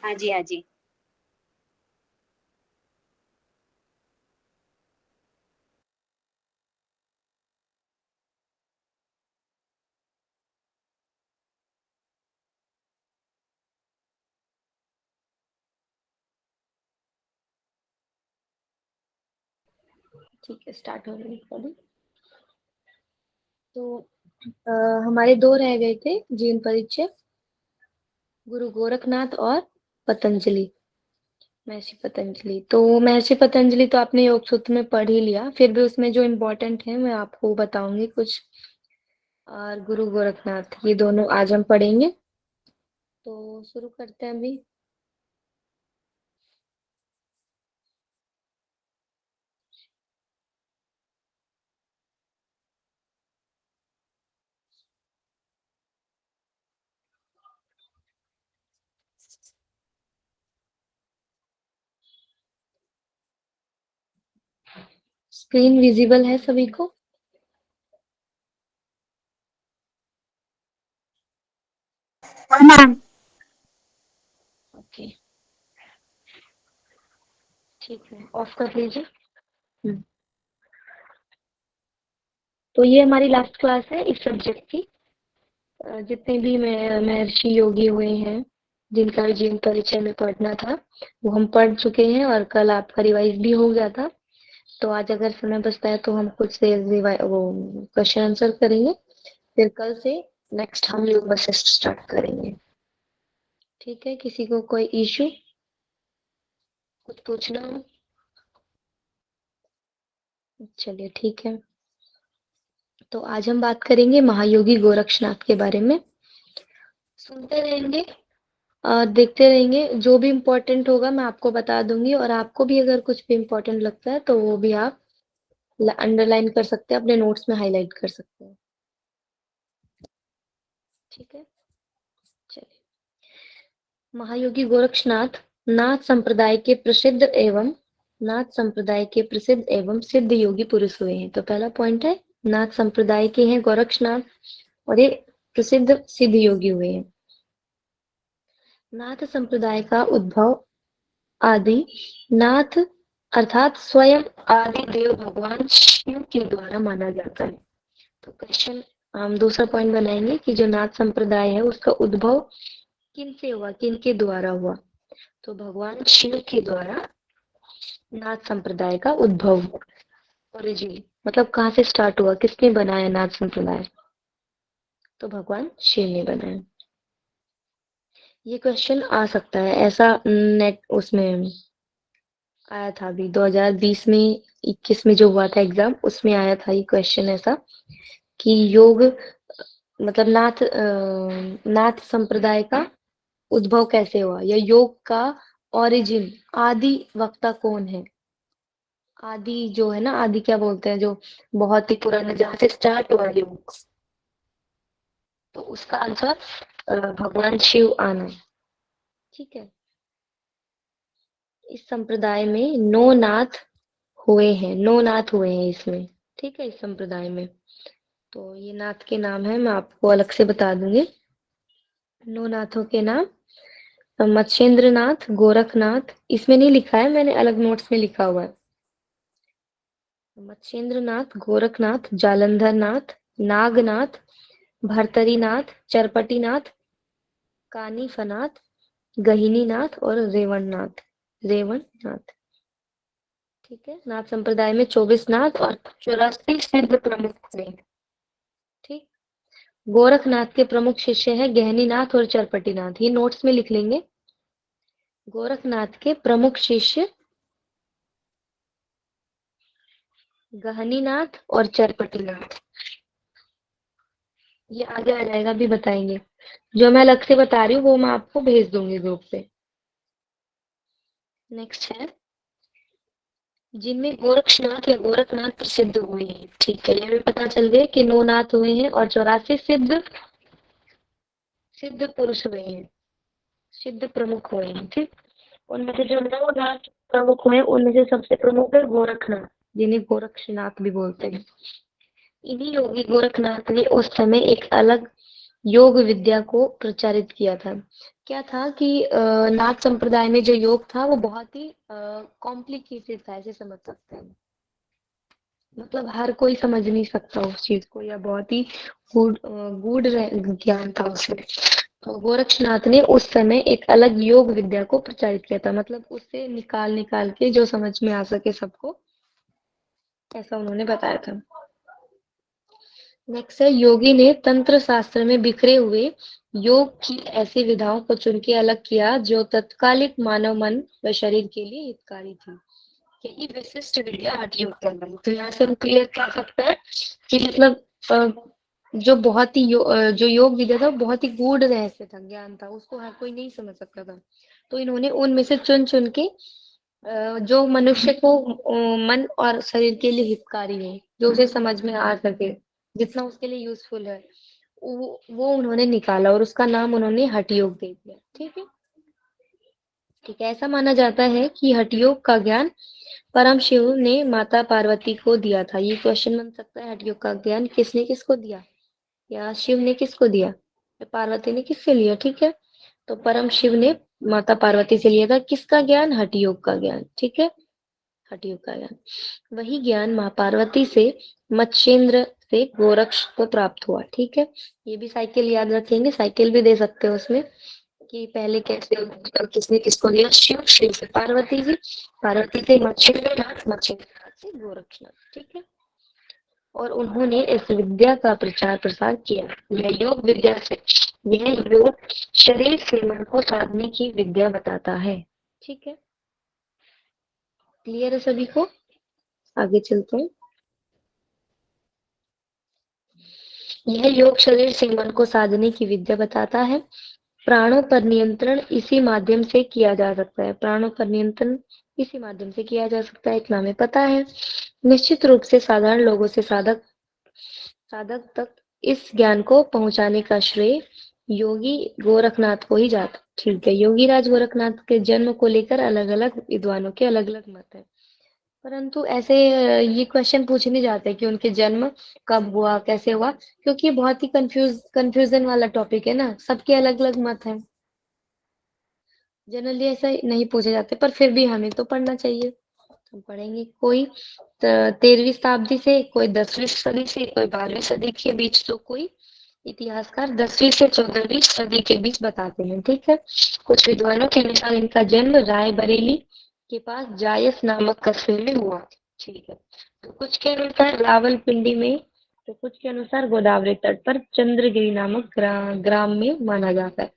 हाँ जी, हाँ जी। ठीक है, स्टार्ट हो रही है recording। तो अ, हमारे दो रह गए थे जीवन परिचय, गुरु गोरखनाथ और पतंजलि, महर्षि पतंजलि। तो महर्षि पतंजलि तो आपने योग सूत्र में पढ़ ही लिया, फिर भी उसमें जो इम्पोर्टेंट है मैं आपको बताऊंगी कुछ। और गुरु गोरखनाथ, ये दोनों आज हम पढ़ेंगे। तो शुरू करते हैं अभी। स्क्रीन विजिबल है सभी को? हाँ मैम। ओके, ठीक है, ऑफ कर लीजिए। हम्म, तो ये हमारी लास्ट क्लास है इस सब्जेक्ट की। जितने भी महर्षि योगी हुए हैं, जिनका भी जीवन परिचय में पढ़ना था, वो हम पढ़ चुके हैं और कल आपका रिवाइज भी हो गया था। तो आज अगर समय बचता है तो हम कुछ से वो क्वेश्चन आंसर करेंगे, फिर कल से नेक्स्ट हम योग वशिष्ठ स्टार्ट करेंगे। ठीक है, किसी को कोई इशू, कुछ पूछना हो? चलिए ठीक है। तो आज हम बात करेंगे महायोगी गोरक्षनाथ के बारे में। सुनते रहेंगे और देखते रहेंगे, जो भी इम्पोर्टेंट होगा मैं आपको बता दूंगी, और आपको भी अगर कुछ भी इम्पोर्टेंट लगता है तो वो भी आप अंडरलाइन कर सकते हैं, अपने नोट्स में हाईलाइट कर सकते हैं। ठीक है, चलिए। महायोगी गोरक्षनाथ नाथ संप्रदाय के प्रसिद्ध एवं सिद्ध योगी पुरुष हुए हैं। तो पहला पॉइंट है, नाथ संप्रदाय के हैं गोरक्षनाथ और ये प्रसिद्ध सिद्ध योगी हुए हैं। नाथ संप्रदाय का उद्भव आदि नाथ अर्थात स्वयं आदि देव भगवान शिव के द्वारा माना जाता है। तो क्वेश्चन, हम दूसरा पॉइंट बनाएंगे कि जो नाथ संप्रदाय है उसका उद्भव किन से हुआ, किन के द्वारा हुआ? तो भगवान शिव के द्वारा नाथ संप्रदाय का उद्भव, ओरिजिन, मतलब कहाँ से स्टार्ट हुआ, किसने बनाया नाथ संप्रदाय? तो भगवान शिव ने बनाया। ये क्वेश्चन आ सकता है ऐसा, नेट उसमें आया था अभी 2020 में, 21 में जो हुआ था एग्जाम, उसमें आया था ये क्वेश्चन ऐसा कि योग मतलब नाथ संप्रदाय का उद्भव कैसे हुआ, या योग का ओरिजिन, आदि वक्ता कौन है? आदि जो है ना, आदि क्या बोलते हैं, जो बहुत ही पुराना, जहाँ से स्टार्ट हुआ योग, तो उसका आंसर भगवान शिव आना है। ठीक है, इस संप्रदाय में नौ नाथ हुए हैं इसमें। ठीक है, इस संप्रदाय में। तो ये नाथ के नाम है, मैं आपको अलग से बता दूंगी। नौ नाथों के नाम, मत्स्येंद्र नाथ, गोरखनाथ, इसमें नहीं लिखा है, मैंने अलग नोट्स में लिखा हुआ है। मत्स्येंद्र नाथ, गोरखनाथ, जालंधर नाथ, नागनाथ, भर्तरीनाथ, चरपटीनाथ, कानीफनाथ, गहिनीनाथ और रेवणनाथ। ठीक है, नाथ संप्रदाय में 24 नाथ और 84 सिद्ध प्रमुख थे। ठीक, गोरखनाथ के प्रमुख शिष्य है गहनीनाथ और चरपटीनाथ, ये नोट्स में लिख लेंगे। गोरखनाथ के प्रमुख शिष्य गहनीनाथ और चरपटीनाथ, ये आगे आ जाएगा, अभी बताएंगे। जो मैं अलग से बता रही हूँ वो मैं आपको भेज दूंगी ग्रुप पे। नेक्स्ट है, जिनमें गोरक्षनाथ या गोरखनाथ प्रसिद्ध हुए हैं। ठीक है, ये भी पता चल गए कि नौ नाथ हुए हैं और 84 सिद्ध सिद्ध पुरुष हुए हैं, सिद्ध प्रमुख हुए हैं। ठीक, उनमें से जो नौ नाथ प्रमुख हुए उनमें से सबसे प्रमुख है गोरखनाथ, जिन्हें गोरक्षनाथ भी बोलते हैं। इन्हीं योगी गोरखनाथ ने उस समय एक अलग योग विद्या को प्रचारित किया था। क्या था कि नाथ संप्रदाय में जो योग था वो बहुत ही कॉम्प्लिकेटेड था, ऐसे समझ सकते हैं। मतलब हर कोई समझ नहीं सकता उस चीज को, या बहुत ही गूढ़ ज्ञान था उसमें। तो गोरक्षनाथ ने उस समय एक अलग योग विद्या को प्रचारित किया था, मतलब उससे निकाल निकाल के जो समझ में आ सके सबको, ऐसा उन्होंने बताया था। नेक्स्ट है, योगी ने तंत्र शास्त्र में बिखरे हुए योग की ऐसी विधाओं को चुन के अलग किया जो तत्कालिक मानव मन व शरीर के लिए हितकारी थी। यही विशिष्ट विद्या हठ योग कहलाती है। तो यहाँ से हम क्लियर कर सकते हैं कि मतलब अ, जो बहुत ही जो योग विद्या था वो बहुत ही गूढ़ रहस्य था, ज्ञान था, उसको हर कोई नहीं समझ सकता था। तो इन्होंने उनमें से चुन चुन के जो मनुष्य को मन और शरीर के लिए हितकारी हो, जो उसे समझ में आ सके, जितना उसके लिए यूजफुल है, वो उन्होंने निकाला और उसका नाम उन्होंने हठ योग दे दिया। ठीक है। ठीक है, ऐसा माना जाता है कि हठ योग का ज्ञान परम शिव ने माता पार्वती को दिया था। ये क्वेश्चन बन सकता है, हठ योग का ज्ञान किसने किसको दिया, या शिव ने किसको दिया, या पार्वती ने किससे लिया। ठीक है, तो परम शिव ने माता पार्वती से लिया था किसका ज्ञान, हठ योग का ज्ञान। ठीक है, हठ योग का ज्ञान। वही ज्ञान माँ पार्वती से मत्स्येंद्र से गोरक्ष को प्राप्त हुआ। ठीक है, ये भी साइकिल याद रखेंगे, साइकिल भी दे सकते हो उसमें कि पहले कैसे किसने किसको दिया, शिव, शिव से पार्वती जी, पार्वती से मत्स्येंद्रनाथ, मत्स्येंद्रनाथ से गोरक्षनाथ। ठीक है, और उन्होंने इस विद्या का प्रचार प्रसार किया। यह योग विद्या से यह योग शरीर से मन को साधने की विद्या बताता है। ठीक है, क्लियर है सभी को? आगे चलते हैं। यह योग शरीर से मन को साधने की विद्या बताता है। प्राणों पर नियंत्रण इसी माध्यम से किया जा सकता है। प्राणों पर नियंत्रण इसी माध्यम से किया जा सकता है, इतना हमें पता है। निश्चित रूप से साधारण लोगों से साधक साधक तक इस ज्ञान को पहुंचाने का श्रेय योगी गोरखनाथ को ही जाता। ठीक है, योगी राज गोरखनाथ के जन्म को लेकर अलग अलग विद्वानों के अलग अलग मत है, परंतु ऐसे ये क्वेश्चन पूछने जाते हैं कि उनके जन्म कब हुआ, कैसे हुआ, क्योंकि ये बहुत ही कंफ्यूजन वाला टॉपिक है ना, सबके अलग अलग मत है। जनरली ऐसा नहीं पूछे जाते, पर फिर भी हमें तो पढ़ना चाहिए। हम पढ़ेंगे। कोई 13वीं शताब्दी से, कोई 10वीं सदी से, कोई 12वीं सदी के बीच, तो कोई इतिहासकार 10वीं से 14वीं सदी के बीच बताते हैं। ठीक है, कुछ विद्वानों के अनुसार इनका जन्म रायबरेली के पास जायस नामक कस्बे में हुआ। ठीक है, तो कुछ के अनुसार रावलपिंडी में, तो कुछ के अनुसार गोदावरी तट पर चंद्रगिरी नामक ग्राम में माना जाता है।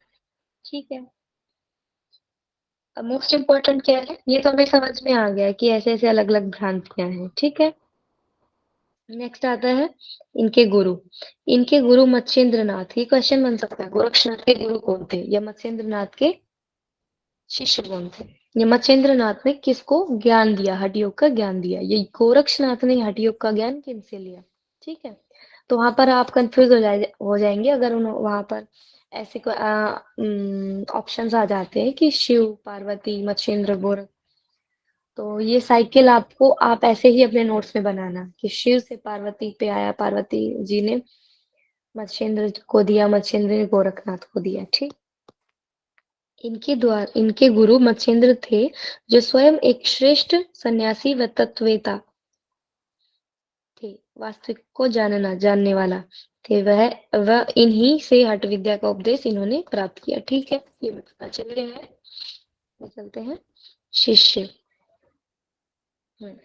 ठीक है, अब मोस्ट इम्पोर्टेंट क्या है, ये तो हमें समझ में आ गया है कि ऐसे ऐसे अलग अलग भ्रांतियां हैं। ठीक है, नेक्स्ट आता है इनके गुरु। इनके गुरु मत्स्येंद्र नाथ। ये क्वेश्चन बन सकता है, गोरक्षनाथ के गुरु कौन थे, या मत्स्येंद्र नाथ के शिष्य कौन थे। ये मत्स्येंद्र नाथ ने किसको ज्ञान दिया, हठ योग का ज्ञान दिया। ये गोरक्षनाथ ने हठ योग का ज्ञान किनसे लिया। ठीक है, तो वहां पर आप कंफ्यूज हो जाएंगे अगर वहां पर ऐसे ऑप्शंस आ जाते हैं कि शिव, पार्वती, मत्स्येंद्र, गोरख। तो ये साइकिल आपको आप ऐसे ही अपने नोट्स में बनाना कि शिव से पार्वती पे आया, पार्वती जी ने मत्स्येंद्र को दिया, मत्स्येंद्र ने गोरखनाथ को दिया। ठीक, इनके गुरु मत्स्येंद्र थे, जो स्वयं एक श्रेष्ठ सन्यासी व तत्ववेता थे, वास्तविक को जानने वाला थे। वह इन्हीं से हठ विद्या का उपदेश इन्होंने प्राप्त किया। ठीक है, ये पता चल गया है। चलते हैं शिष्य। हम्म,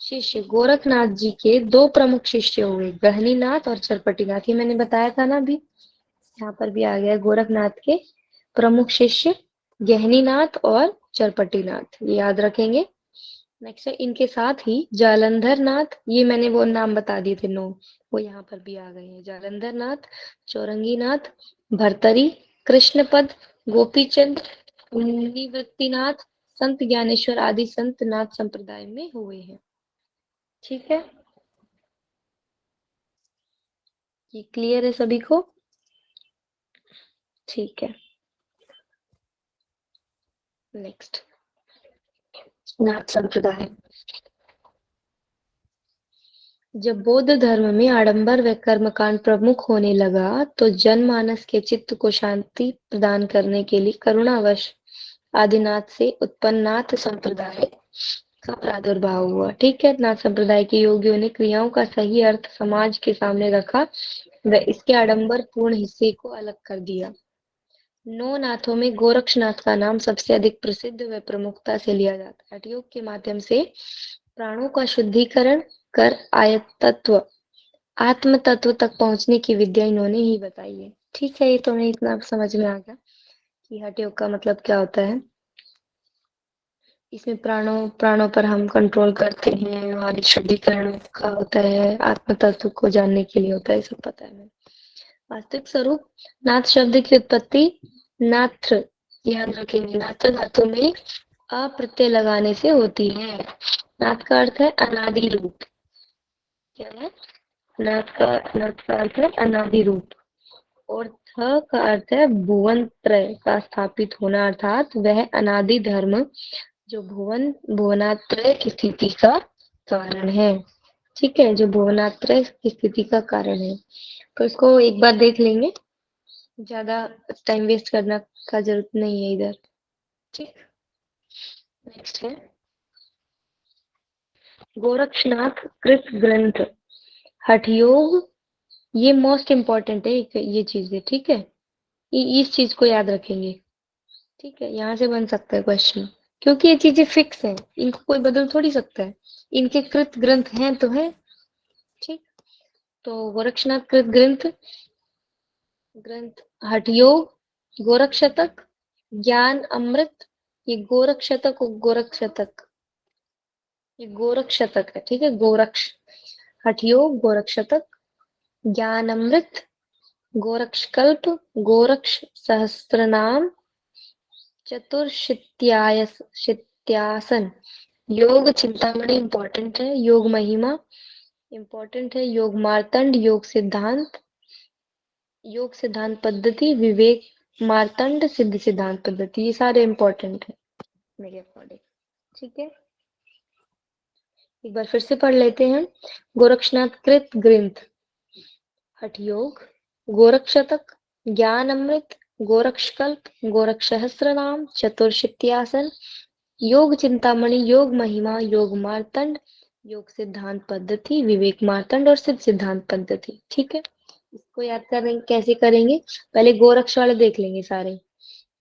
शिष्य गोरखनाथ जी के दो प्रमुख शिष्य हुए, गहनीनाथ और चरपटीनाथ। ये मैंने बताया था ना अभी, यहाँ पर भी आ गया, गोरखनाथ के प्रमुख शिष्य गहनीनाथ और चरपटीनाथ, ये याद रखेंगे। नेक्स्ट है, इनके साथ ही जालंधर नाथ, ये मैंने वो नाम बता दिए थे, नो, वो यहाँ पर भी आ गए हैं। जालंधर नाथ, चौरंगीनाथ, भरतरी, कृष्णपद, गोपीचंद, निवृत्तिनाथ, संत ज्ञानेश्वर आदि संत नाथ संप्रदाय में हुए हैं। ठीक है, ये क्लियर है सभी को? ठीक है, नेक्स्ट, नाथ संप्रदाय। जब बौद्ध धर्म में आडंबर व कर्मकांड प्रमुख होने लगा तो जनमानस के चित्त को शांति प्रदान करने के लिए करुणावश आदिनाथ से उत्पन्न नाथ संप्रदाय का प्रादुर्भाव हुआ। ठीक है, नाथ संप्रदाय के योगियों ने क्रियाओं का सही अर्थ समाज के सामने रखा व इसके आडंबर पूर्ण हिस्से को अलग कर दिया। 9 नाथों में गोरक्षनाथ का नाम सबसे अधिक प्रसिद्ध व प्रमुखता से लिया जाता है। हठ योग के माध्यम से प्राणों का शुद्धिकरण कर आयतत्व आत्म तत्व तक पहुंचने की विद्या इन्होंने ही बताई है। ठीक है, ये तो हमें इतना समझ में आ गया कि हठ योग का मतलब क्या होता है। इसमें प्राणों पर हम कंट्रोल करते हैं, हमारी शुद्धिकरण का होता है, आत्म तत्व को जानने के लिए होता है, सब पता है हमें। वास्तविक स्वरूप नाथ शब्द की उत्पत्ति नाथ, याद रखेंगे, नाथ धातु में अ प्रत्यय लगाने से होती है। नाथ का अर्थ है अनादि रूप। क्या है? नाथ का अर्थ है अनादि रूप और थ का अर्थ है भुवन त्रय का स्थापित होना, अर्थात वह अनादि धर्म जो भुवनात्रय की स्थिति का कारण है। ठीक है, जो भुवनात्रय की स्थिति का कारण है। तो इसको एक बार देख लेंगे, ज्यादा टाइम वेस्ट करना का जरूरत नहीं है इधर। ठीक, नेक्स्ट है गोरक्षनाथ कृत ग्रंथ हठ योग। ये मोस्ट इम्पोर्टेंट है, ये चीज है। ठीक है, इस चीज को याद रखेंगे। ठीक है, यहाँ से बन सकता है क्वेश्चन, क्योंकि ये चीजें फिक्स हैं, इनको कोई बदल थोड़ी सकता है। इनके कृत ग्रंथ हैं तो है। ठीक, तो गोरक्षनाथ कृत ग्रंथ हठ योग, गोरख शतक, ज्ञान अमृत, ये गोरख शतक और गोरख शतक, ये गोरख शतक है। ठीक है, गोरक्ष, हठ योग, गोरख शतक, ज्ञान अमृत, गोरक्षकल्प, गोरक्ष सहस्त्रनाम, चतुर्शित्यासन, योग चिंतामणि इंपॉर्टेंट है, योग महिमा इंपॉर्टेंट है, योग मार्तंड, योग सिद्धांत पद्धति, विवेक मार्तंड, सिद्ध सिद्धांत पद्धति, ये सारे इंपॉर्टेंट है मेरे अकॉर्डिंग। ठीक है, एक बार फिर से पढ़ लेते हैं। गोरक्षनाथ कृत ग्रंथ हठ योग, गोरख शतक, ज्ञान अमृत, गोरक्षकल्प, गोरख सहस्त्र नाम, चतुर्शित्यासन, योग चिंतामणि, योग महिमा, योग मार्तंड, योग सिद्धांत पद्धति, विवेक मार्तंड और सिद्ध सिद्धांत पद्धति। ठीक है, इसको याद करेंगे, कैसे करेंगे, पहले गोरक्ष वाले देख लेंगे सारे।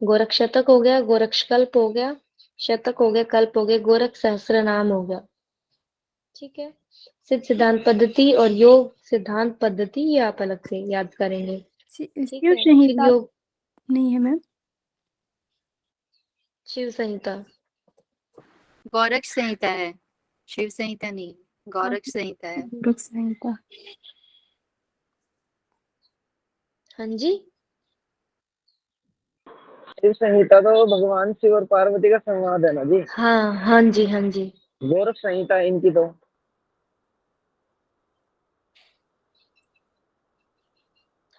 गोरख शतक हो गया, गोरक्षकल्प हो गया, शतक हो गया, कल्प हो गया, गोरख सहस्त्र नाम हो गया। ठीक है, सिद्ध सिद्धांत पद्धति और योग सिद्धांत पद्धति ये आप अलग से याद करेंगे। ठीक शिव है, फिर संहिता योग, नहीं है मैम? शिव संहिता, गौरक्ष संहिता है, शिव संहिता नहीं, गौरक्ष संहिता है। गोरख संहिता। हाँ जी, शिव संहिता तो भगवान शिव और पार्वती का संवाद है ना जी। हाँ हाँ जी, हाँ जी। गोरख संहिता इनकी तो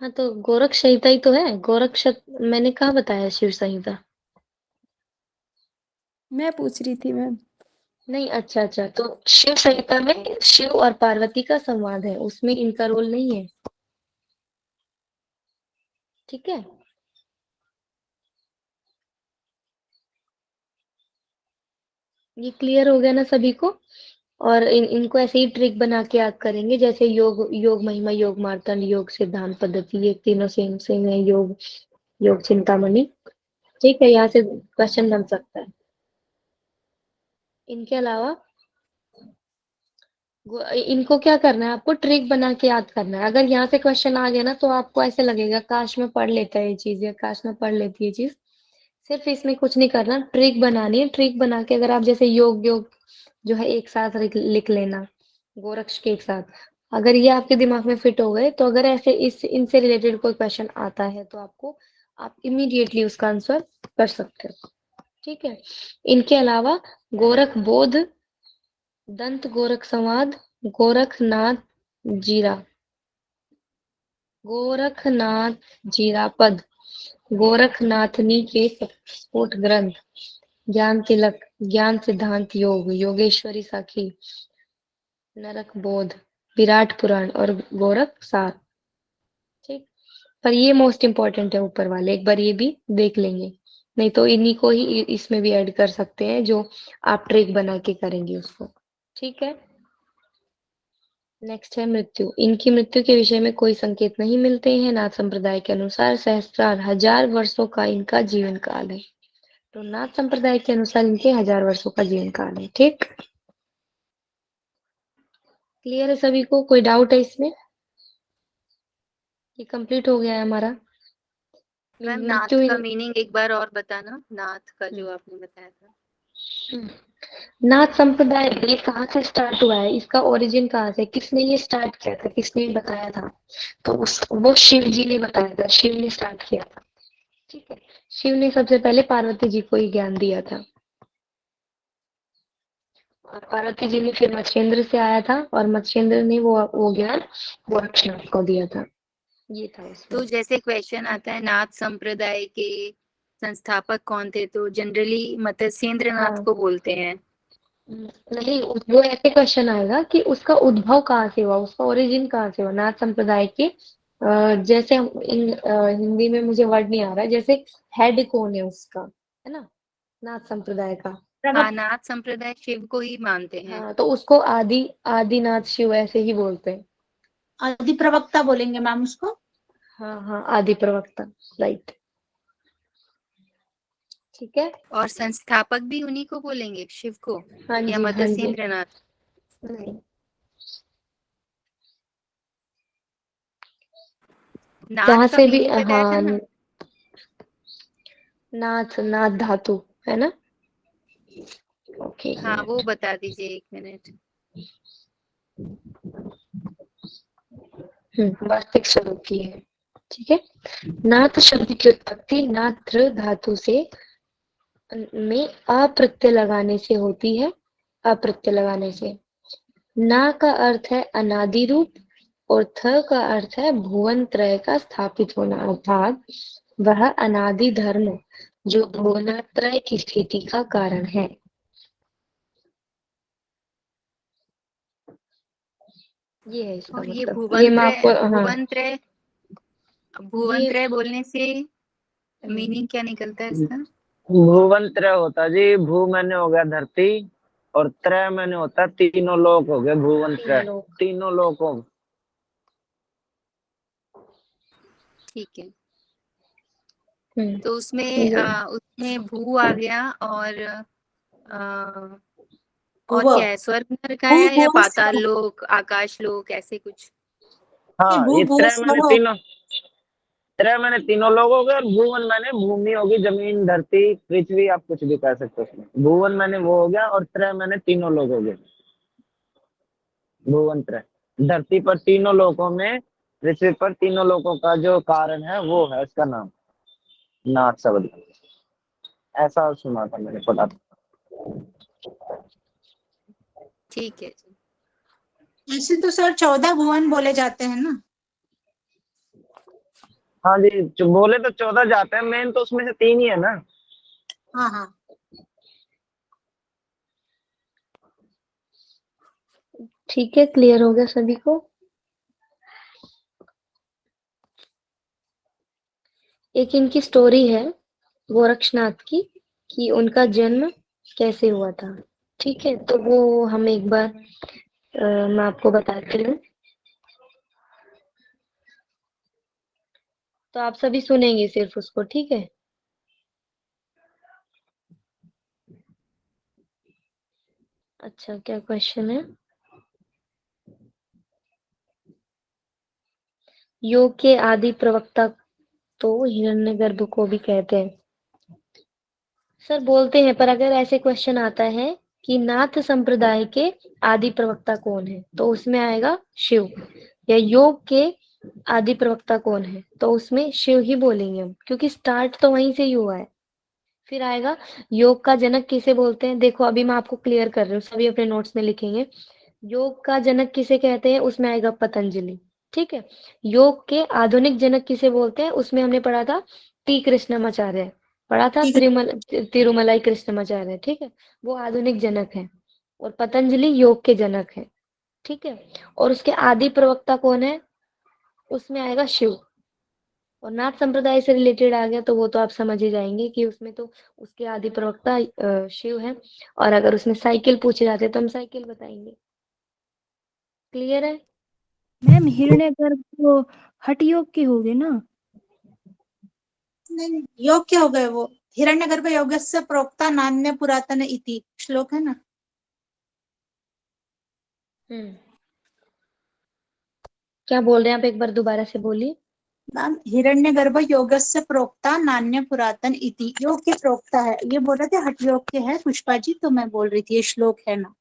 हाँ, तो गोरख संहिता ही तो है। मैंने कहाँ बताया शिव संहिता? मैं पूछ रही थी मैम। नहीं, अच्छा अच्छा, तो शिव संहिता में शिव और पार्वती का संवाद है, उसमें इनका रोल नहीं है। ठीक है, ये क्लियर हो गया ना सभी को? और इनको ऐसे ही ट्रिक बना के याद करेंगे, जैसे योग महिमा, योग मार्तंड, योग सिद्धांत पद्धति, ये तीनों सेम सेम है। योग चिंतामणि। ठीक है, यहाँ से क्वेश्चन बन सकता है। इनके अलावा इनको क्या करना है, आपको ट्रिक बना के याद करना है। अगर यहाँ से क्वेश्चन आ गया ना तो आपको ऐसे लगेगा काश मैं पढ़ लेता ये चीज, या काश मैं पढ़ लेती ये चीज। सिर्फ इसमें कुछ नहीं करना, ट्रिक बनानी है। ट्रिक बना के अगर आप जैसे योग योग जो है एक साथ लिख लेना, गोरक्ष के एक साथ, अगर ये आपके दिमाग में फिट हो गए तो अगर ऐसे इस इनसे रिलेटेड कोई क्वेश्चन आता है तो आप इमीडिएटली उसका आंसर कर सकते हो। ठीक है, इनके अलावा गोरख बोध, दंत गोरख संवाद, गोरखनाथ जीरा, गोरखनाथ जीरापद, गोरखनाथनी के स्फोट ग्रंथ, ज्ञान तिलक, ज्ञान सिद्धांत योग, योगेश्वरी साखी, नरक बोध, विराट पुराण और गोरख सार। ठीक, पर ये मोस्ट इम्पोर्टेंट है ऊपर वाले, एक बार ये भी देख लेंगे, नहीं तो इन्हीं को ही इसमें भी ऐड कर सकते हैं जो आप ट्रिक बना के करेंगे उसको। ठीक है, नेक्स्ट है मृत्यु। इनकी मृत्यु के विषय में कोई संकेत नहीं मिलते हैं। नाथ संप्रदाय के अनुसार सहस्त्रार 1000 वर्षों का इनका जीवन काल है। तो नाथ संप्रदाय के अनुसार इनके 1000 वर्षों का जीवन काल है। ठीक, क्लियर है सभी को? कोई डाउट है इसमें? ये कंप्लीट हो गया है हमारा। मैम नाथ मृत्यु का मीनिंग एक बार और बताना, नाथ का जो आपने बताया था। नाथ संप्रदाय ये कहाँ से स्टार्ट हुआ है, इसका ओरिजिन कहाँ से, किसने ये स्टार्ट किया था, किसने बताया था? तो वो शिव जी ने बताया था, शिव ने स्टार्ट किया था। ठीक है, शिव ने सबसे पहले पार्वती जी को ही ज्ञान दिया था, और पार्वती जी ने फिर मत्स्येंद्र से आया था, और मत्स्येंद्र ने वो ज्ञान गोरक्षनाथ को दिया था। ये था उसमें। तो जैसे क्वेश्चन आता है नाथ संप्रदाय के संस्थापक कौन थे, तो जनरली मत्स्येंद्र नाथ हाँ। को बोलते हैं। नहीं, वो ऐसे क्वेश्चन आएगा कि उसका उद्भव कहाँ से हुआ, उसका ओरिजिन कहाँ से हुआ नाथ संप्रदाय के। जैसे हिंदी में मुझे वर्ड नहीं आ रहा है, जैसे हेड कौन है उसका, है ना, नाथ संप्रदाय का। हाँ, नाथ संप्रदाय शिव को ही मानते हैं। हाँ, तो उसको आदिनाथ शिव ऐसे ही बोलते हैं। आदि प्रवक्ता बोलेंगे मैम उसको। हाँ हाँ, आदि प्रवक्ता, राइट। ठीक है। और संस्थापक भी उन्हीं को बोलेंगे, शिव को, हाँ या जी, हाँ जी। मत्स्येंद्र नाथ? नहीं, नाथ जहाँ का से भी, मीनिंग बताया था हाँ, ना। नाथ नाथ धातु है ना। ओके, हाँ, वो बता दीजिए, 1 मिनट। वार्तिक स्वरूप की है। ठीक है, नाथ शब्द की उत्पत्ति नात्र धातु से में अप्रत्यय लगाने से होती है। अप्रत्यय लगाने से। ना का अर्थ है अनादि रूप, और थ का अर्थ है भुवन त्रय का स्थापित होना, अर्थात वह अनादि धर्म जो भुवनत्रय की स्थिति का कारण है। ये है इसका और ये मतलब। ये मैं आपको, हाँ, भुवन ये त्रय बोलने से मीनिंग क्या निकलता है इसका? भुवन त्रय होता जी, भू मैंने हो गया धरती, और त्रय मैंने होता तीनों लोक हो गए, भुवन त्रय तीनों लोकों। ठीक है, हम्म, तो उसमें ये- उसमें भू आ गया, और और भूव क्या है, स्वर्ग नरक का भू है, या भुवन पाताल स्व लोक, आकाश लोक, ऐसे कुछ? हाँ, भू ये भुव त्रय मैंने स्व तीनों, त्रय मैंने तीनों लोग हो गए, और भुवन मैंने भूमि होगी, जमीन धरती पृथ्वी, आप कुछ भी कह सकते हो उसमें। भुवन मैंने वो हो गया, और त्रय मैंने तीनों लोग हो गए, भुवन त्रय। धरती पर तीनों लोकों में, पृथ्वी पर तीनों लोकों का जो कारण है वो है उसका नाम नाथ शब्द। ऐसा सुना था मैंने, पता था। ठीक है जी। ऐसे तो सर 14 भुवन बोले जाते हैं ना। हाँ जी, जो बोले तो 14 जाते हैं, मेन तो उसमें से 3 ही है ना। हाँ हाँ। ठीक है, क्लियर हो गया सभी को? एक इनकी स्टोरी है गोरक्षनाथ की, कि उनका जन्म कैसे हुआ था। ठीक है, तो वो हम एक बार मैं आपको बताती हूँ, तो आप सभी सुनेंगे सिर्फ उसको। ठीक है, अच्छा, क्या क्वेश्चन है? योग के आदि प्रवक्ता तो हिरण्यगर्भ को भी कहते हैं। सर बोलते हैं, पर अगर ऐसे क्वेश्चन आता है कि नाथ संप्रदाय के आदि प्रवक्ता कौन है, तो उसमें आएगा शिव। या योग के आदि प्रवक्ता कौन है, तो उसमें शिव ही बोलेंगे हम, क्योंकि स्टार्ट तो वहीं से ही हुआ है। फिर आएगा योग का जनक किसे बोलते हैं। देखो अभी मैं आपको क्लियर कर रही हूँ, सभी अपने नोट्स में लिखेंगे। योग का जनक किसे कहते हैं, उसमें आएगा पतंजलि। ठीक है, योग के आधुनिक जनक किसे बोलते हैं, उसमें हमने पढ़ा था टी कृष्णमाचार्य, पढ़ा था ठीक है। तिरुमलाई कृष्णमाचार्य। ठीक है, वो आधुनिक जनक है, और पतंजलि योग के जनक है। ठीक है। और उसके आदि प्रवक्ता कौन है, उसमें आएगा शिव। और नाथ संप्रदाय से रिलेटेड आ गया तो वो तो आप समझ ही जाएंगे कि उसमें तो उसके आदि प्रवक्ता शिव है। और अगर उसमें साइकिल पूछे जाते तो हम साइकिल बताएंगे। क्लियर है? मैम हिरण्यगर्भ तो हठ योग के हो गए ना। नहीं, योग क्या हो गए वो? हिरण्यगर्भ योगस्य प्रोक्ता नान्य पुरातन इति श्लोक है ना। हम्म। क्या बोल रहे हैं आप, एक बार दोबारा से बोलिए। मैम हिरण्यगर्भ योगस्य प्रोक्ता नान्य पुरातन इति, योग के प्रोक्ता है, ये बोल रहे थे हठ योग के है पुष्पा जी, तो मैं बोल रही थी ये श्लोक है ना।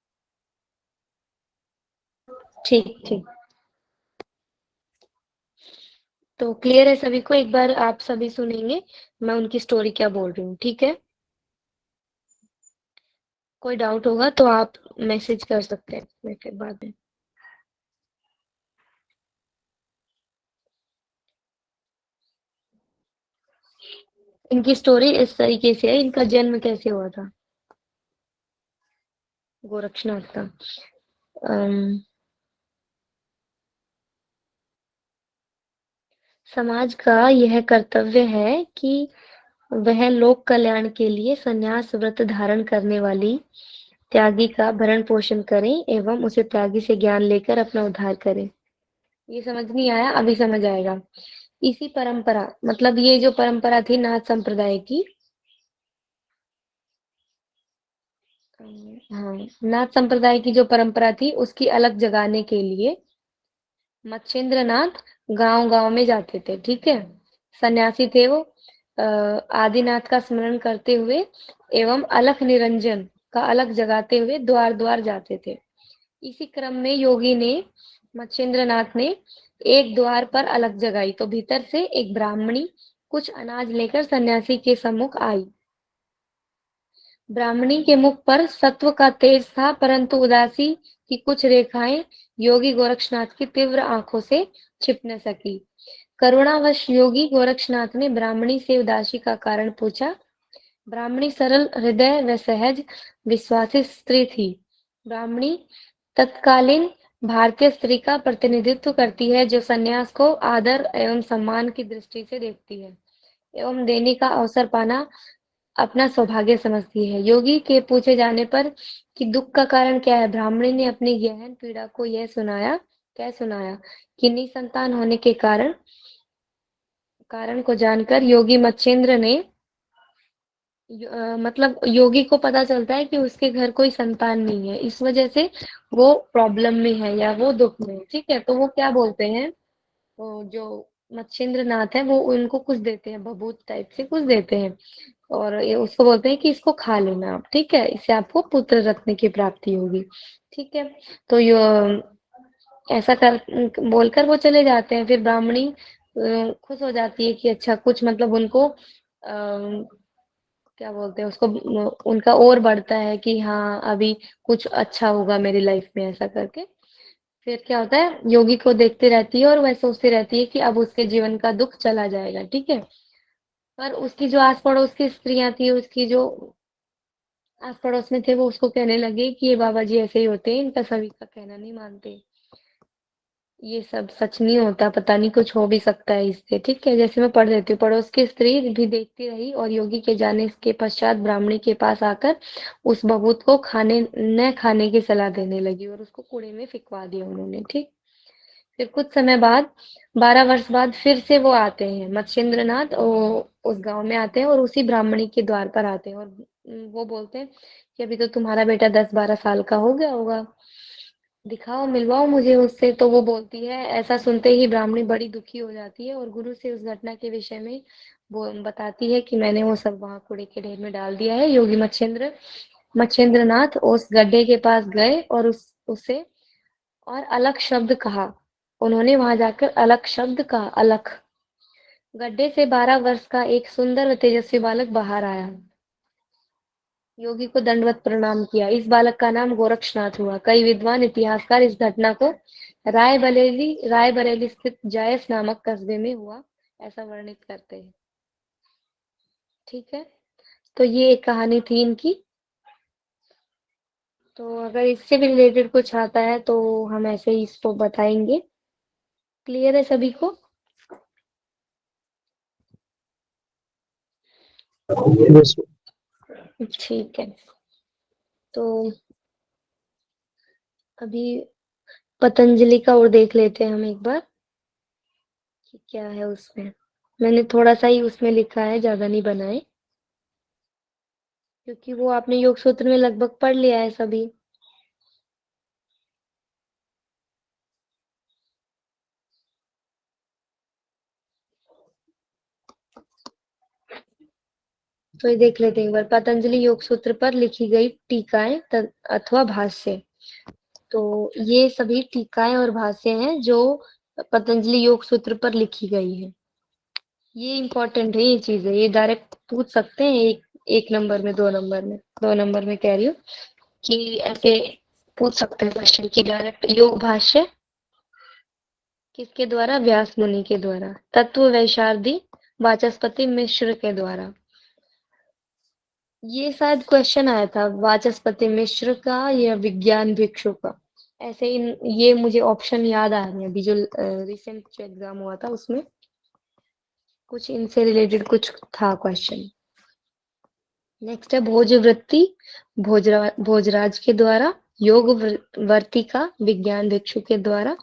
ठीक ठीक। तो क्लियर है सभी को? एक बार आप सभी सुनेंगे मैं उनकी स्टोरी क्या बोल रही हूँ, ठीक है? कोई डाउट होगा तो आप मैसेज कर सकते हैं मैं फिर बाद में। इनकी स्टोरी इस तरीके से है, इनका जन्म कैसे हुआ था गोरक्षनाथ का। समाज का यह कर्तव्य है कि वह लोक कल्याण के लिए संन्यास व्रत धारण करने वाली त्यागी का भरण पोषण करें एवं उसे त्यागी से ज्ञान लेकर अपना उद्धार करें। ये समझ नहीं आया, अभी समझ आएगा। इसी परंपरा, मतलब ये जो परंपरा थी नाथ संप्रदाय की, हाँ, नाथ संप्रदाय की जो परंपरा थी उसकी अलग जगाने के लिए मच्छेंद्र नाथ गांव-गांव में जाते थे, ठीक है? सन्यासी थे वो। आदिनाथ का स्मरण करते हुए एवं अलख निरंजन का अलग जगाते हुए द्वार-द्वार जाते थे। इसी क्रम में योगी ने, मच्छेंद्र नाथ ने एक द्वार पर अलग जगाई तो भीतर से एक ब्राह्मणी कुछ अनाज लेकर सन्यासी के सम्मुख आई। ब्राह्मणी के मुख पर सत्व का तेज था, परंतु उदासी की कुछ रेखाएं योगी गोरक्षनाथ की तीव्र आंखों से छिप न सकी। करुणावश योगी गोरक्षनाथ ने ब्राह्मणी से उदासी का कारण पूछा। ब्राह्मणी सरल हृदय व सहज विश्वासी स्त्री थी। ब्राह्मणी तत्कालीन भारतीय स्त्री का प्रतिनिधित्व करती है जो संन्यास को आदर एवं सम्मान की दृष्टि से देखती है एवं देने का अवसर पाना अपना सौभाग्य समझती है। योगी के पूछे जाने पर कि दुख का कारण क्या है, ब्राह्मणी ने अपनी गहन पीड़ा को यह सुनाया, क्या सुनाया कि निसंतान होने के कारण को जानकर योगी मच्छेंद्र ने मतलब योगी को पता चलता है कि उसके घर कोई संतान नहीं है, इस वजह से वो प्रॉब्लम में है या वो दुख में है, ठीक है? तो वो क्या बोलते हैं, वो जो मच्छेंद्र नाथ है वो उनको कुछ देते हैं, भभूत टाइप से कुछ देते हैं और ये उसको बोलते हैं कि इसको खा लेना आप, ठीक है? इससे आपको पुत्र रत्न की प्राप्ति होगी, ठीक है? तो यो ऐसा कर बोलकर वो चले जाते हैं। फिर ब्राह्मणी खुश हो जाती है कि अच्छा कुछ मतलब उनको क्या बोलते हैं उसको, उनका और बढ़ता है कि हाँ अभी कुछ अच्छा होगा मेरी लाइफ में, ऐसा करके फिर क्या होता है, योगी को देखती रहती है और वह सोचती रहती है कि अब उसके जीवन का दुख चला जाएगा, ठीक है? पर उसकी जो आस पड़ोस की स्त्रियां थी, उसकी जो आस पड़ोस में थे, वो उसको कहने लगे कि ये बाबा जी ऐसे ही होते हैं, इनका सभी का कहना नहीं मानते, ये सब सच नहीं होता, पता नहीं कुछ हो भी सकता है इससे, ठीक है? जैसे मैं पढ़ देती हूँ। पड़ोस की स्त्री भी देखती रही और योगी के जाने के पश्चात ब्राह्मणी के पास आकर उस बबूत को न खाने की सलाह देने लगी और उसको कूड़े में फिकवा दिया उन्होंने, ठीक? फिर कुछ समय बाद 12 वर्ष बाद फिर से वो आते हैं, मत्स्येंद्र नाथ उस गांव में आते हैं और उसी ब्राह्मणी के द्वार पर आते हैं और वो बोलते हैं कि अभी तो तुम्हारा बेटा 10-12 साल का हो गया होगा, दिखाओ मिलवाओ मुझे उससे। तो वो बोलती है, ऐसा सुनते ही ब्राह्मणी बड़ी दुखी हो जाती है और गुरु से उस घटना के विषय में वो बताती है कि मैंने वो सब वहां कूड़े के ढेर में डाल दिया है। योगी मच्छेंद्र नाथ उस गड्ढे के पास गए और उससे और अलख शब्द कहा। उन्होंने वहां जाकर अलख शब्द कहा, अलख। गड्ढे से 12 वर्ष का एक सुंदर व तेजस्वी बालक बाहर आया। योगी को दंडवत प्रणाम किया। इस बालक का नाम गोरक्षनाथ हुआ। कई विद्वान इतिहासकार इस घटना को रायबरेली स्थित जायस नामक कस्बे में हुआ ऐसा वर्णित करते हैं, ठीक है? तो ये एक कहानी थी इनकी। तो अगर इससे भी रिलेटेड कुछ आता है तो हम ऐसे ही इसको बताएंगे। क्लियर है सभी को? ठीक है, तो अभी पतंजलि का और देख लेते हैं हम एक बार कि क्या है उसमें। मैंने थोड़ा सा ही उसमें लिखा है, ज्यादा नहीं बनाए, क्योंकि वो आपने योग सूत्र में लगभग पढ़ लिया है सभी। तो ये देख लेते हैं एक बार, पतंजलि योग सूत्र पर लिखी गई टीकाएं अथवा भाष्य। तो ये सभी टीकाएं और भाष्य हैं जो पतंजलि योग सूत्र पर लिखी गई है। ये इम्पोर्टेंट है, ये चीज है, ये डायरेक्ट पूछ सकते हैं एक नंबर में, 2 नंबर में कह रही हूँ कि ऐसे पूछ सकते हैं क्वेश्चन की डायरेक्ट। योग भाष्य किसके द्वारा? व्यास मुनि के द्वारा। तत्व वैशारदी वाचस्पति मिश्र के द्वारा। ये शायद क्वेश्चन आया था वाचस्पति मिश्र का या विज्ञान भिक्षु का, ऐसे ही ये मुझे ऑप्शन याद आ रहे हैं अभी जो रिसेंट जो एग्जाम हुआ था उसमें कुछ इनसे रिलेटेड कुछ था क्वेश्चन। नेक्स्ट है भोजवृत्ति भोजराज के द्वारा, योग वर्तिका विज्ञान भिक्षु के द्वारा,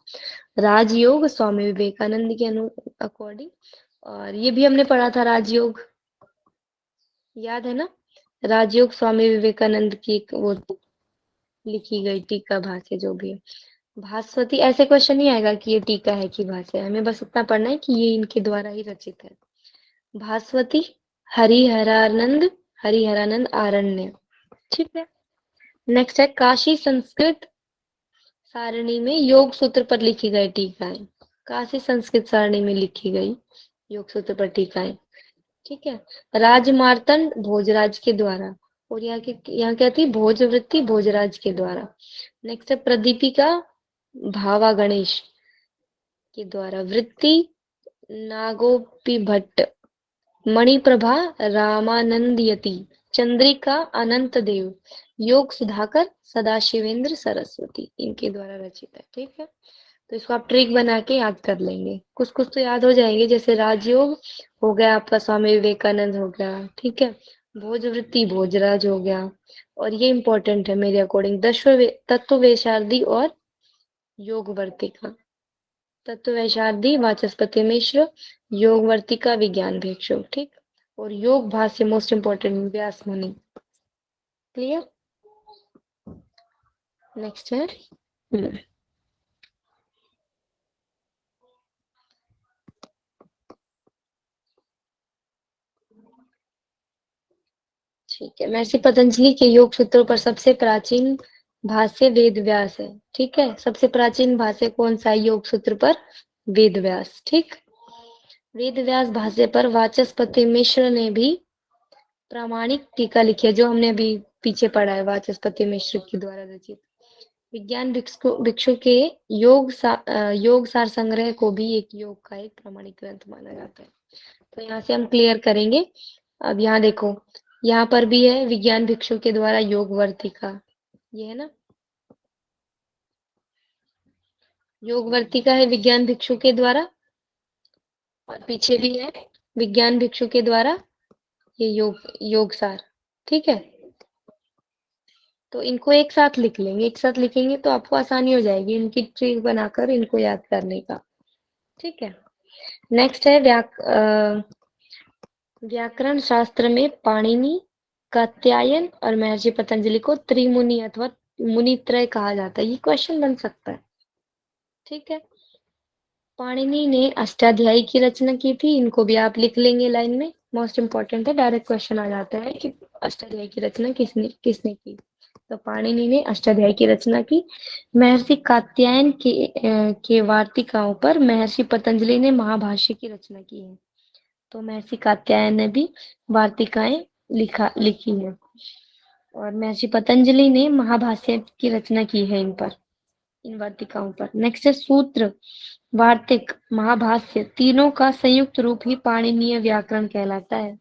राजयोग स्वामी विवेकानंद के अकॉर्डिंग। और ये भी हमने पढ़ा था राजयोग, याद है ना? राजयोग स्वामी विवेकानंद की एक वो लिखी गई टीका भाष्य जो भी है। भास्वती, ऐसे क्वेश्चन नहीं आएगा कि ये टीका है कि भाष्य है, हमें बस इतना पढ़ना है कि ये इनके द्वारा ही रचित है। भास्वती हरिहरानंद आरण्य। ठीक है, नेक्स्ट है काशी संस्कृत सारणी में योग सूत्र पर लिखी गई टीकाएं। काशी संस्कृत सारणी में लिखी गई योग सूत्र पर टीकाएं। ठीक है, राजमार्तंड भोजराज के द्वारा, और यहाँ क्या थी? भोजवृत्ति भोजराज के द्वारा। नेक्स्ट है प्रदीपिका भावा गणेश के द्वारा, वृत्ति नागोपी भट्ट, मणिप्रभा रामानंदयति, चंद्रिका अनंत देव, योग सुधाकर सदाशिवेंद्र सरस्वती, इनके द्वारा रचित है। ठीक है, तो इसको आप ट्रिक बना के याद कर लेंगे, कुछ कुछ तो याद हो जाएंगे, जैसे राजयोग हो गया आपका, स्वामी विवेकानंद हो गया, ठीक है, भोजवृत्ति भोजराज हो गया, और ये इंपॉर्टेंट है मेरे अकॉर्डिंग तत्व वैशारदी और योग वर्तिका। तत्व वैशारदी वाचस्पति मिश्र, योग वर्तिका विज्ञान भिक्षु। ठीक, और योग भाष्य मोस्ट इंपोर्टेंट व्यास मुनि। क्लियर? नेक्स्ट है ठीक है, महर्षि पतंजलि के योग सूत्रों पर सबसे प्राचीन भाष्य वेद व्यास है। ठीक है, सबसे प्राचीन भाष्य कौन सा है योग सूत्र पर? वेद व्यास। ठीक, वेद व्यास भाष्य पर वाचस्पति मिश्र ने भी प्रामाणिक टीका लिखी है, जो हमने अभी पीछे पढ़ा है, वाचस्पति मिश्र के द्वारा रचित। विज्ञान भिक्षु के योग सार संग्रह को भी एक योग का एक प्रामाणिक ग्रंथ माना जाता है। तो यहाँ से हम क्लियर करेंगे। अब यहाँ देखो, यहाँ पर भी है विज्ञान भिक्षु के द्वारा योग वर्तिका, ये है ना, योग वर्तिका है विज्ञान भिक्षु के द्वारा, और पीछे भी है विज्ञान भिक्षु के द्वारा ये योग सार। ठीक है, तो इनको एक साथ लिख लेंगे, एक साथ लिखेंगे तो आपको आसानी हो जाएगी इनकी ट्रिक बनाकर इनको याद करने का। ठीक है, नेक्स्ट है व्याकरण शास्त्र में पाणिनि, कात्यायन और महर्षि पतंजलि को त्रिमुनि अथवा मुनित्रय कहा जाता है। ये क्वेश्चन बन सकता है। ठीक है, पाणिनि ने अष्टाध्यायी की रचना की थी, इनको भी आप लिख लेंगे लाइन में, मोस्ट इंपॉर्टेंट है, डायरेक्ट क्वेश्चन आ जाता है कि अष्टाध्यायी की रचना किसने की। तो पाणिनि ने अष्टाध्यायी की रचना की। महर्षि कात्यायन के वार्तिकाओं पर महर्षि पतंजलि ने महाभाष्य की रचना की है। तो महर्षि कात्यायन ने भी वार्तिकाएं लिखी है, और महर्षि पतंजलि ने महाभाष्य की रचना की है इन वार्तिकाओं पर। नेक्स्ट है सूत्र, वार्तिक, महाभाष्य, तीनों का संयुक्त रूप ही पाणिनीय व्याकरण कहलाता है।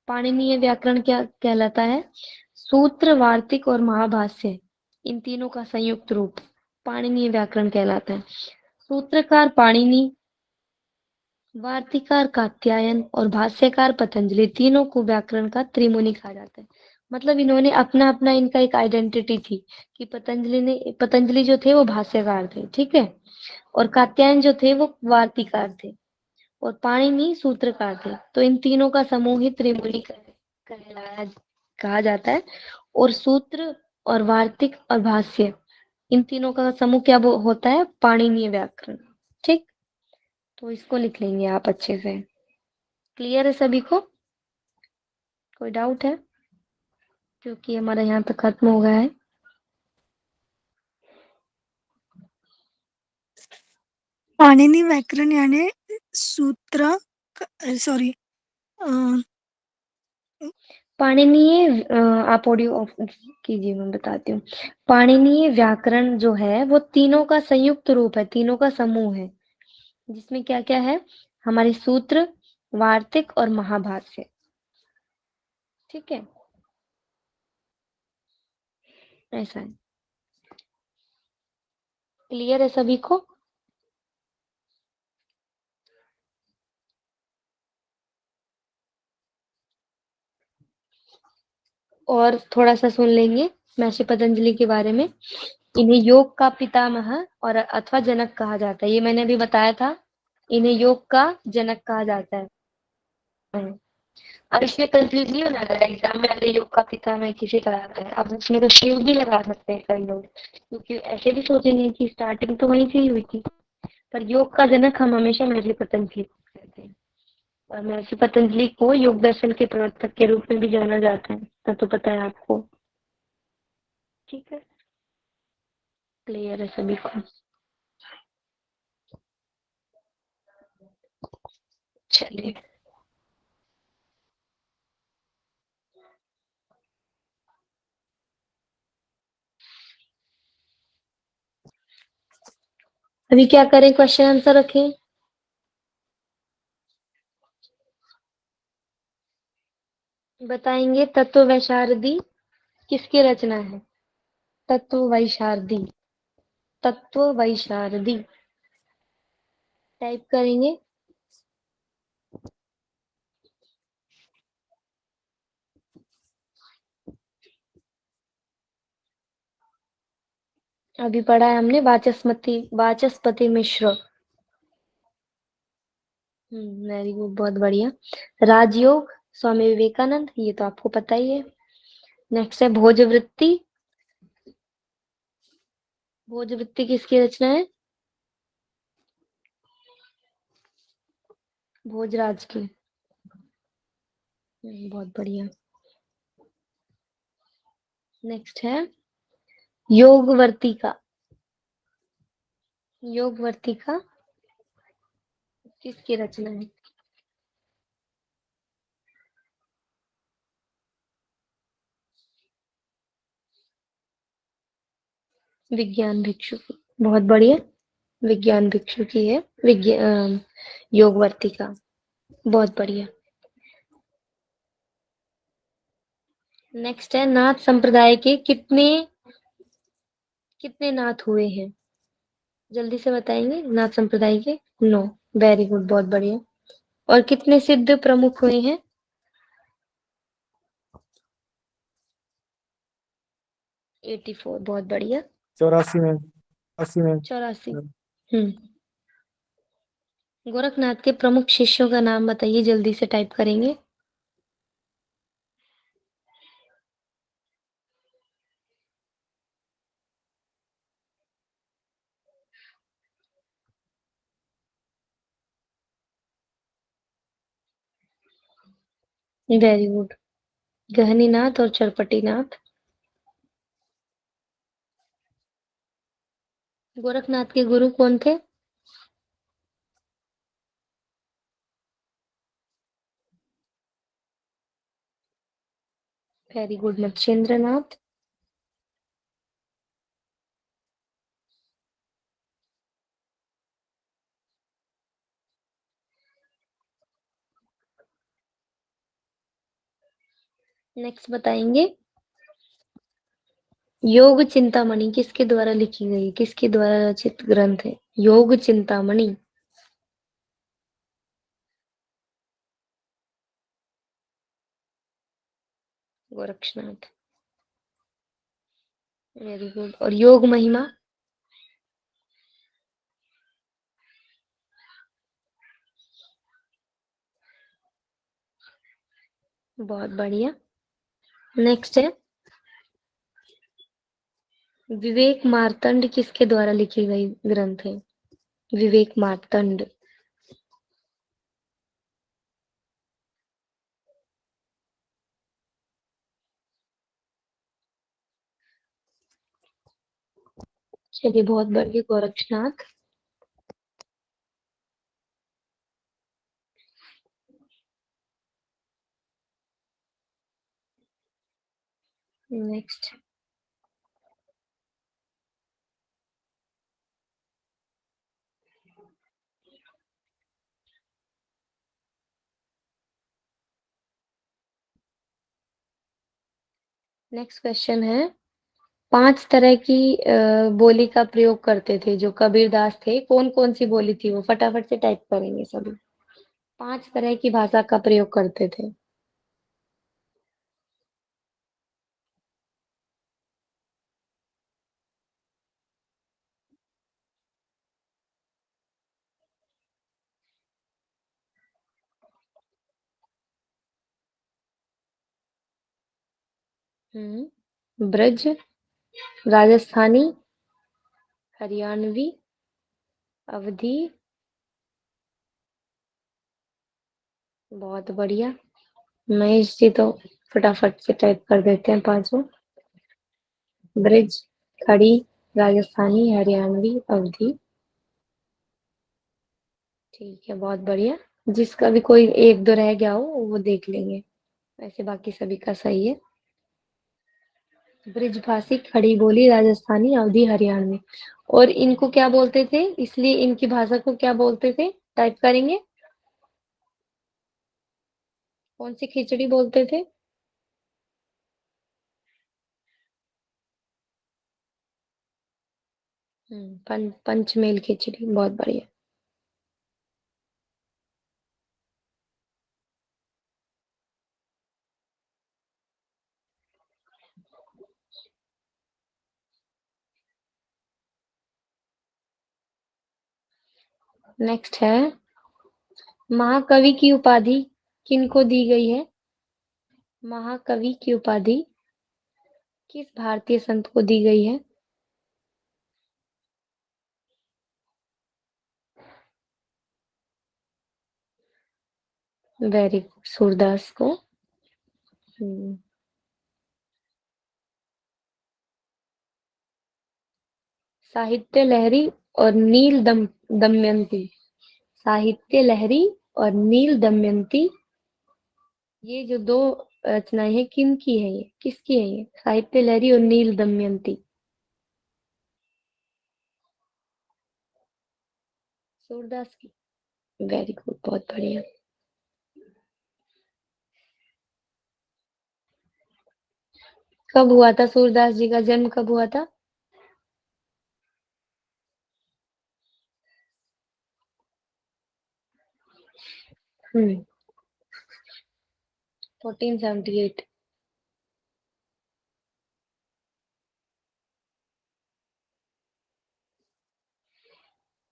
पाणिनीय व्याकरण क्या कहलाता है? सूत्र, वार्तिक और महाभाष्य, इन तीनों का संयुक्त रूप पाणिनीय व्याकरण कहलाता है। सूत्रकार पाणिनि, वार्तिकार कात्यायन और भाष्यकार पतंजलि, तीनों को व्याकरण का त्रिमुनि कहा जाता है। मतलब इन्होंने अपना अपना इनका एक आइडेंटिटी थी कि पतंजलि जो थे वो भाष्यकार थे, ठीक है, और कात्यायन जो थे वो वार्तिकार थे और पाणिनि सूत्रकार थे। तो इन तीनों का समूह ही त्रिमुनि कहलाया कहा जाता है। और सूत्र और वार्तिक और भाष्य, इन तीनों का समूह क्या होता है? पाणिनीय व्याकरण। ठीक, तो इसको लिख लेंगे आप अच्छे से। क्लियर है सभी को? कोई डाउट है? क्योंकि हमारा यहाँ पे खत्म हो गया है। पाणिनि व्याकरण यानी सूत्र, सॉरी, पाणिनीय आप ऑडियो ऑफ कीजिए, मैं बताती हूँ। पाणिनीय व्याकरण जो है वो तीनों का संयुक्त रूप है, तीनों का समूह है, जिसमें क्या क्या है? हमारे सूत्र, वार्तिक और महाभाष्य। ठीक है, ऐसा है। क्लियर है सभी को? और थोड़ा सा सुन लेंगे महर्षि पतंजलि के बारे में। इन्हें योग का पितामह और अथवा जनक कहा जाता है। ये मैंने अभी बताया था, इन्हें योग का जनक कहा जाता है। अब इसमें कंफ्यूज नहीं होना अगर एग्जाम में अगर योग का पितामह किसे कहा जाता है। अब इसमें तो शिव भी लगा सकते हैं कई लोग, क्योंकि ऐसे भी सोचेंगे कि स्टार्टिंग तो वहीं से ही हुई थी। पर योग का जनक हम हमेशा महर्षि पतंजलि को कहते हैं। और महर्षि पतंजलि को योग दर्शन के प्रवर्तक के रूप में भी जाना जाता है, तो पता है आपको। ठीक है, क्लियर है सभी को? चलिए, अभी क्या करें? क्वेश्चन आंसर रखें। बताएंगे तत्व वैशारदी किसकी रचना है? तत्व वैशारदी, तत्व वैशारदी टाइप करेंगे। अभी पढ़ा है हमने वाचस्पति मिश्र। वेरी गुड, बहुत बढ़िया। राजयोग स्वामी विवेकानंद, ये तो आपको पता ही है। नेक्स्ट है भोजवृत्ति। भोजवृत्ति किसकी रचना है? भोजराज की। बहुत बढ़िया। नेक्स्ट है योगवर्तिका। योगवर्तिका किसकी रचना है? विज्ञान भिक्षु की। बहुत बढ़िया, विज्ञान भिक्षु की है योगवर्तिका। बहुत बढ़िया। नेक्स्ट है नाथ संप्रदाय के कितने कितने नाथ हुए हैं? जल्दी से बताएंगे। नाथ संप्रदाय के 9। वेरी गुड, बहुत बढ़िया। और कितने सिद्ध प्रमुख हुए हैं? 84। बहुत बढ़िया। 84 में, 80 में। 84। गोरखनाथ के प्रमुख शिष्यों का नाम बताइए, जल्दी से टाइप करेंगे। वेरी गुड, गहनीनाथ और चरपटीनाथ। गोरखनाथ के गुरु कौन थे? Very good, Matsyendranath. नेक्स्ट बताएंगे योग चिंतामणि किसके द्वारा लिखी गई, किसके द्वारा रचित ग्रंथ है योग चिंतामणि? गोरक्षनाथ। Very good. और योग महिमा? बहुत बढ़िया। नेक्स्ट है विवेक मार्तंड किसके द्वारा लिखी गई ग्रंथ है? विवेक मार्तंड। चलिए बहुत बढ़िया गोरक्षनाथ। नेक्स्ट नेक्स्ट क्वेश्चन है 5 तरह की बोली का प्रयोग करते थे जो कबीरदास थे, कौन कौन सी बोली थी वो? फटाफट से टाइप करेंगे सभी। 5 तरह की भाषा का प्रयोग करते थे। ब्रज, राजस्थानी, हरियाणवी, अवधी। बहुत बढ़िया। महेश जी तो फटाफट से टाइप कर देते हैं पांचों। ब्रिज, खड़ी, राजस्थानी, हरियाणवी, अवधी। ठीक है बहुत बढ़िया। जिसका भी कोई एक दो रह गया हो वो देख लेंगे, वैसे बाकी सभी का सही है। ब्रिजभाषी, खड़ी बोली, राजस्थानी, अवधी, हरियाणवी। और इनको क्या बोलते थे, इसलिए इनकी भाषा को क्या बोलते थे? टाइप करेंगे। कौन सी खिचड़ी बोलते थे? पंचमेल खिचड़ी। बहुत बढ़िया। नेक्स्ट है महाकवि की उपाधि किनको दी गई है? महाकवि की उपाधि किस भारतीय संत को दी गई है? वेरी गुड, सूरदास को। हम्म, साहित्य लहरी और दमयंती। साहित्य लहरी और नील दमयंती, ये जो दो रचनाएं हैं किन की है, ये किसकी है? ये साहित्य लहरी और नील दमयंती सूरदास की। वेरी गुड, बहुत बढ़िया। कब हुआ था सूरदास जी का जन्म, कब हुआ था? हम्म 1478।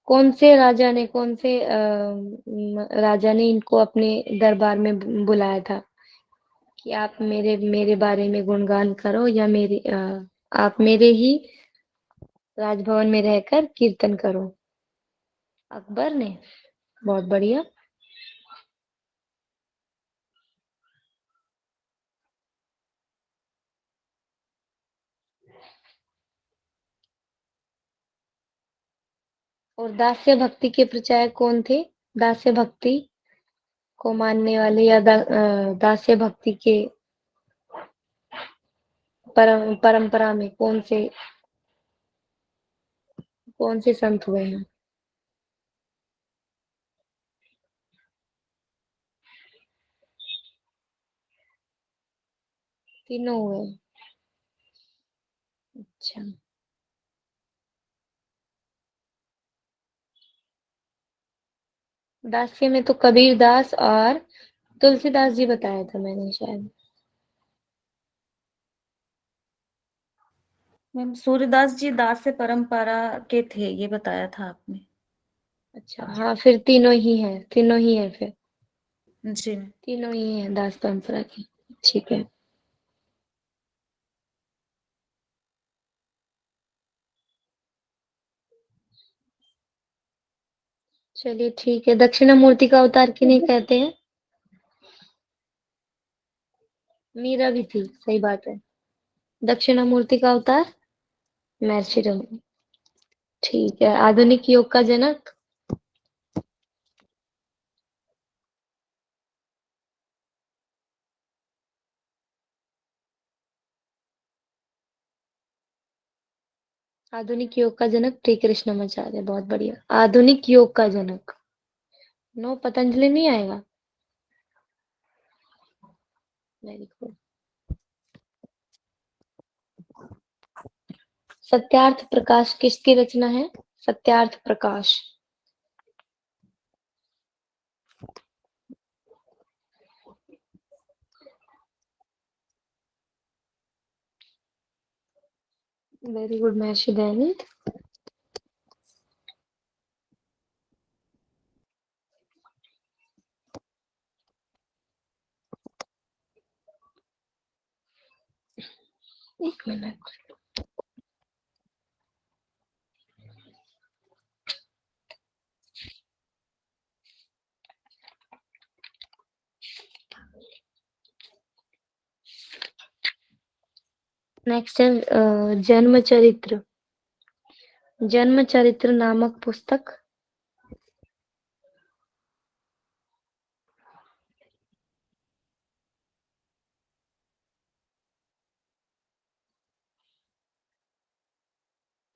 कौन से राजा ने इनको अपने दरबार में बुलाया था कि आप मेरे मेरे बारे में गुणगान करो, या आप मेरे ही राजभवन में रहकर कीर्तन करो? अकबर ने। बहुत बढ़िया। और दास्य भक्ति के प्रचारक कौन थे? दास्य भक्ति को मानने वाले या दास्य भक्ति के परंपरा में कौन से संत हुए हैं? तीनों हुए हैं। अच्छा, दास्य में तो कबीर दास और तुलसीदास जी बताया था मैंने शायद। मैम सूर्यदास जी दास से परंपरा के थे, ये बताया था आपने। अच्छा, हाँ, फिर तीनों ही है, तीनों ही है, फिर जी। तीनों ही है दास परंपरा की। ठीक है। चलिए ठीक है। दक्षिणामूर्ति का अवतार किन्हें कहते हैं? मीरा भी थी, सही बात है। दक्षिणामूर्ति का अवतार महर्षि रमन। ठीक है। आधुनिक योग का जनक? आधुनिक योग का जनक श्री कृष्णमाचार्य। बहुत बढ़िया। आधुनिक योग का जनक? नो, पतंजलि नहीं आएगा। Very good. सत्यार्थ प्रकाश किसकी रचना है? सत्यार्थ प्रकाश। Very good Maharshi Dayanand. एक मिनट। नेक्स्ट है जन्म चरित्र। जन्म चरित्र नामक पुस्तक?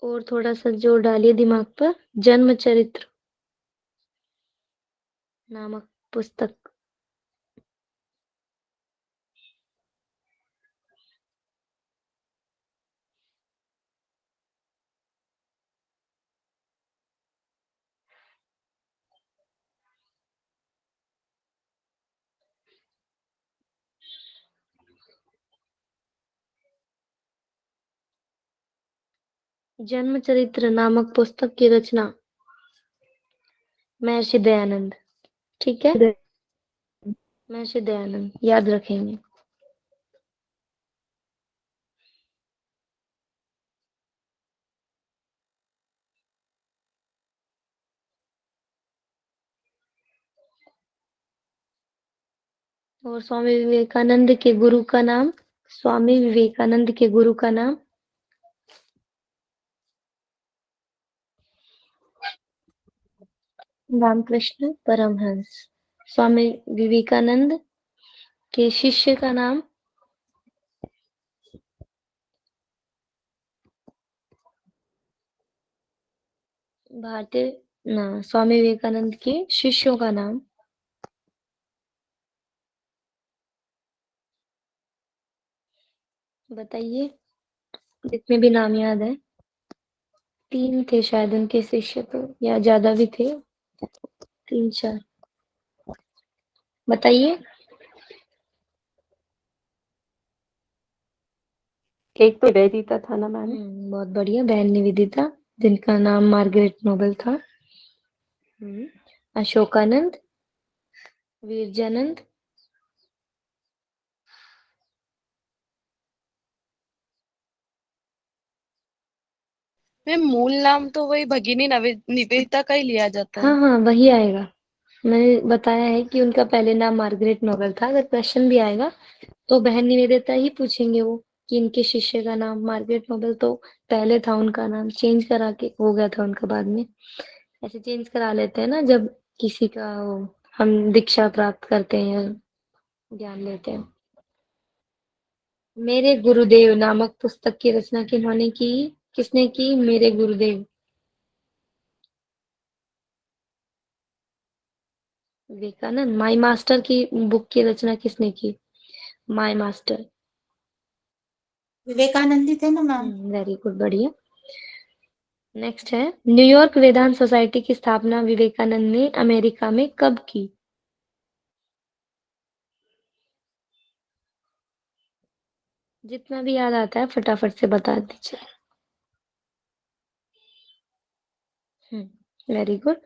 और थोड़ा सा जोर डालिए दिमाग पर। जन्म चरित्र नामक पुस्तक। जन्म चरित्र नामक पुस्तक की रचना महर्षि दयानंद। ठीक है, महर्षि दयानंद याद रखेंगे। और स्वामी विवेकानंद के गुरु का नाम? स्वामी विवेकानंद के गुरु का नाम? रामकृष्ण परमहंस। स्वामी विवेकानंद के शिष्य का नाम? भारतीय ना, स्वामी विवेकानंद के शिष्यों का नाम? बताइए, जितने भी नाम याद है। 3 थे शायद उनके शिष्य, तो या ज्यादा भी थे, 3-4 बताइए। एक तो निवेदिता था ना मैम। बहुत बढ़िया, बहन निवेदिता, जिनका नाम मार्गरेट नोबेल था। अशोकानंद, वीरजानंद, मैम मूल नाम तो वही भगिनी निवेदिता का ही लिया जाता हाँ है। हाँ, वही आएगा। मैंने बताया है कि उनका पहले नाम मार्गरेट नोबेल था। अगर क्वेश्चन भी आएगा तो बहन निवेदिता ही पूछेंगे वो, कि इनके शिष्य का नाम। मार्गरेट नोबेल तो पहले था, उनका नाम चेंज करा के हो गया था उनका बाद में। ऐसे चेंज करा लेते हैं ना, जब किसी का हम दीक्षा प्राप्त करते हैं या ज्ञान लेते हैं। मेरे गुरुदेव नामक पुस्तक की रचना किन्होंने की? किसने की? मेरे गुरुदेव। विवेकानंद। माई मास्टर की बुक की रचना किसने की? My master. विवेकानंद ही थे ना मैम। वेरी गुड, बढ़िया। नेक्स्ट है, न्यूयॉर्क वेदांत सोसाइटी की स्थापना विवेकानंद ने अमेरिका में कब की? जितना भी याद आता है फटाफट से बता दीजिए। Very good,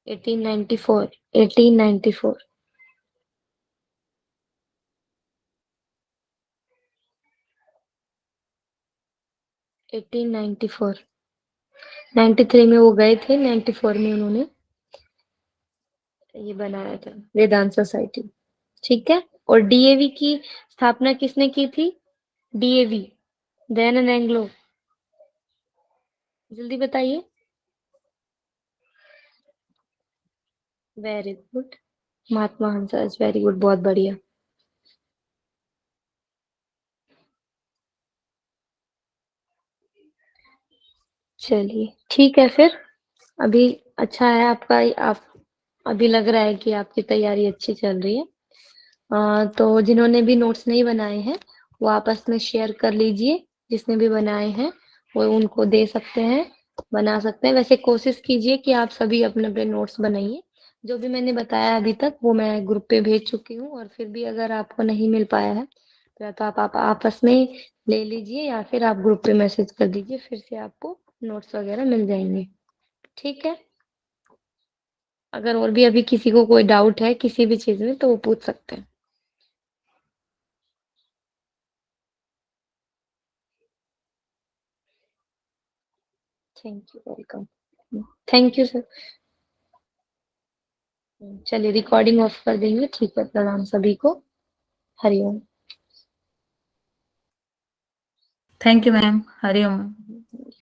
1894, 1894। 1894, 93 में वो गए थे, 94 में उन्होंने ये बनाया था वेदांत सोसाइटी। ठीक है, और डीएवी की स्थापना किसने की थी? डीएवी, दयानंद एंड एंग्लो, जल्दी बताइए। वेरी गुड, महात्मा हंसराज, वेरी गुड, बहुत बढ़िया। चलिए ठीक है फिर, अभी अच्छा है आपका, आप अभी लग रहा है कि आपकी तैयारी अच्छी चल रही है। तो जिन्होंने भी नोट्स नहीं बनाए हैं वो आपस में शेयर कर लीजिए, जिसने भी बनाए हैं वो उनको दे सकते हैं, बना सकते हैं। वैसे कोशिश कीजिए कि आप सभी अपने अपने नोट्स बनाइए। जो भी मैंने बताया अभी तक वो मैं ग्रुप पे भेज चुकी हूँ, और फिर भी अगर आपको नहीं मिल पाया है तो या तो आप आपस में ले लीजिए या फिर आप ग्रुप पे मैसेज कर दीजिए, फिर से आपको नोट्स वगैरह मिल जाएंगे। ठीक है, अगर और भी अभी किसी को कोई डाउट है किसी भी चीज में तो वो पूछ सकते हैं। Thank you, welcome. Thank you sir. चलिए रिकॉर्डिंग ऑफ कर देंगे। ठीक है, प्रणाम सभी को, Hariom. Thank you ma'am, Hariom.